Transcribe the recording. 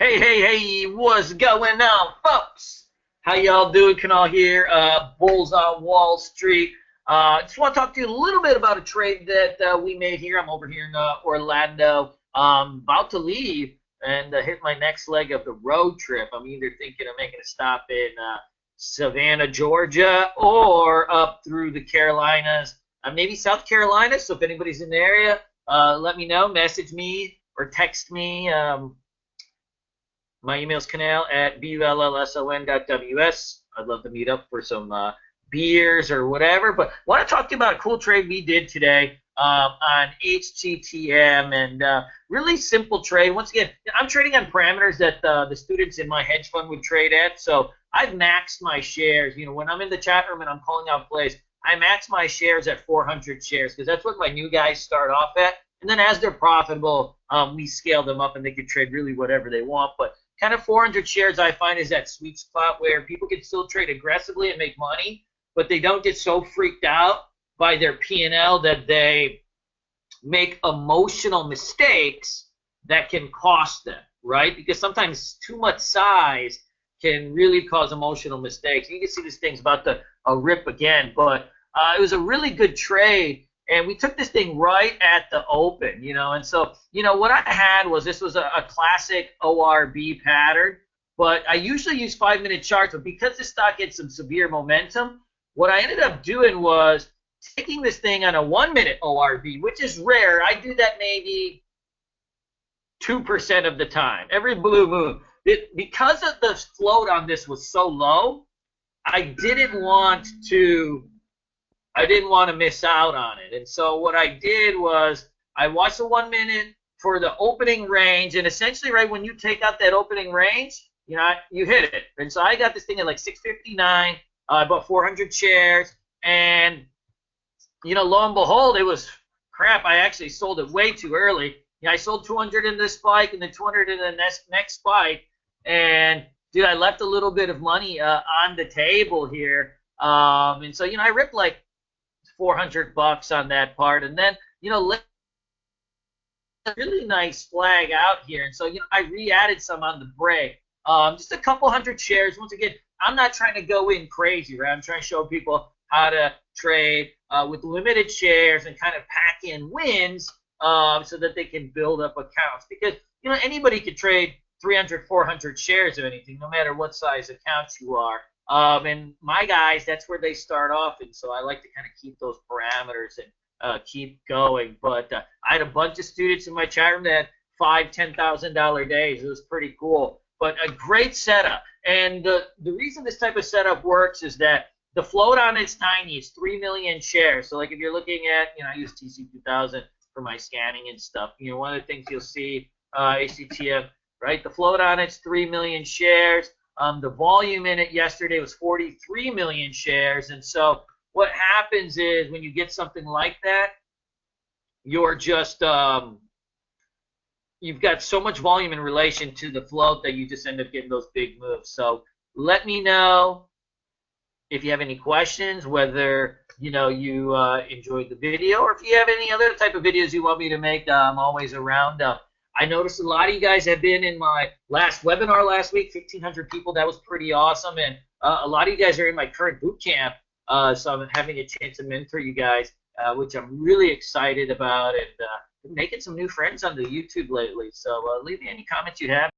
Hey, what's going on, folks? How y'all doing? Can all hear? Bulls on Wall Street. Just want to talk to you a little bit about a trade that we made here. I'm over here in Orlando. About to leave and hit my next leg of the road trip. I'm either thinking of making a stop in Savannah, Georgia, or up through the Carolinas, maybe South Carolina. So if anybody's in the area, let me know. Message me or text me. My email's canal at bullson.ws. I'd love to meet up for some beers or whatever. But I want to talk to you about a cool trade we did today on HTTM, and really simple trade. Once again, I'm trading on parameters that the students in my hedge fund would trade at. So I've maxed my shares. You know, when I'm in the chat room and I'm calling out plays, I max my shares at 400 shares because that's what my new guys start off at. And then as they're profitable, we scale them up and they can trade really whatever they want. But kind of 400 shares I find is that sweet spot where people can still trade aggressively and make money, but they don't get so freaked out by their P&L that they make emotional mistakes that can cost them, right? Because sometimes too much size can really cause emotional mistakes. You can see this thing's about to rip again, but it was a really good trade. And we took this thing right at the open, and so, what I had was this was a classic ORB pattern, but I usually use 5-minute charts, but because the stock had some severe momentum, what I ended up doing was taking this thing on a 1-minute ORB, which is rare. I do that maybe 2% of the time, every blue moon. Because of the float on this was so low, I didn't want to miss out on it. And so what I did was I watched the 1 minute for the opening range, and essentially right when you take out that opening range, you hit it. And so I got this thing at like 659. I bought 400 shares, and lo and behold, it was crap. I actually sold it way too early. I sold 200 in this spike and then 200 in the next spike, and dude, I left a little bit of money on the table here. And so I ripped like $400 on that part, and then a really nice flag out here, and so I re-added some on the break, just a couple hundred shares. Once again, I'm not trying to go in crazy, right? I'm trying to show people how to trade with limited shares and kind of pack in wins so that they can build up accounts, because anybody could trade 300, 400 shares of anything, no matter what size accounts you are. And my guys, that's where they start off, and so I like to kind of keep those parameters and keep going. But I had a bunch of students in my chat room that had $5,000, $10,000 days. It was pretty cool, but a great setup. And the reason this type of setup works is that the float on it's tiny. It's 3 million shares. So like if you're looking at, I use TC2000 for my scanning and stuff. One of the things you'll see, ACTM, right? The float on it's 3 million shares. The volume in it yesterday was 43 million shares, and so what happens is when you get something like that, you're just you've got so much volume in relation to the float that you just end up getting those big moves. So let me know if you have any questions, whether you enjoyed the video, or if you have any other type of videos you want me to make. I'm always around. I noticed a lot of you guys have been in my last webinar last week, 1,500 people. That was pretty awesome. And a lot of you guys are in my current boot camp, so I'm having a chance to mentor you guys, which I'm really excited about, and making some new friends on the YouTube lately. So leave me any comments you have.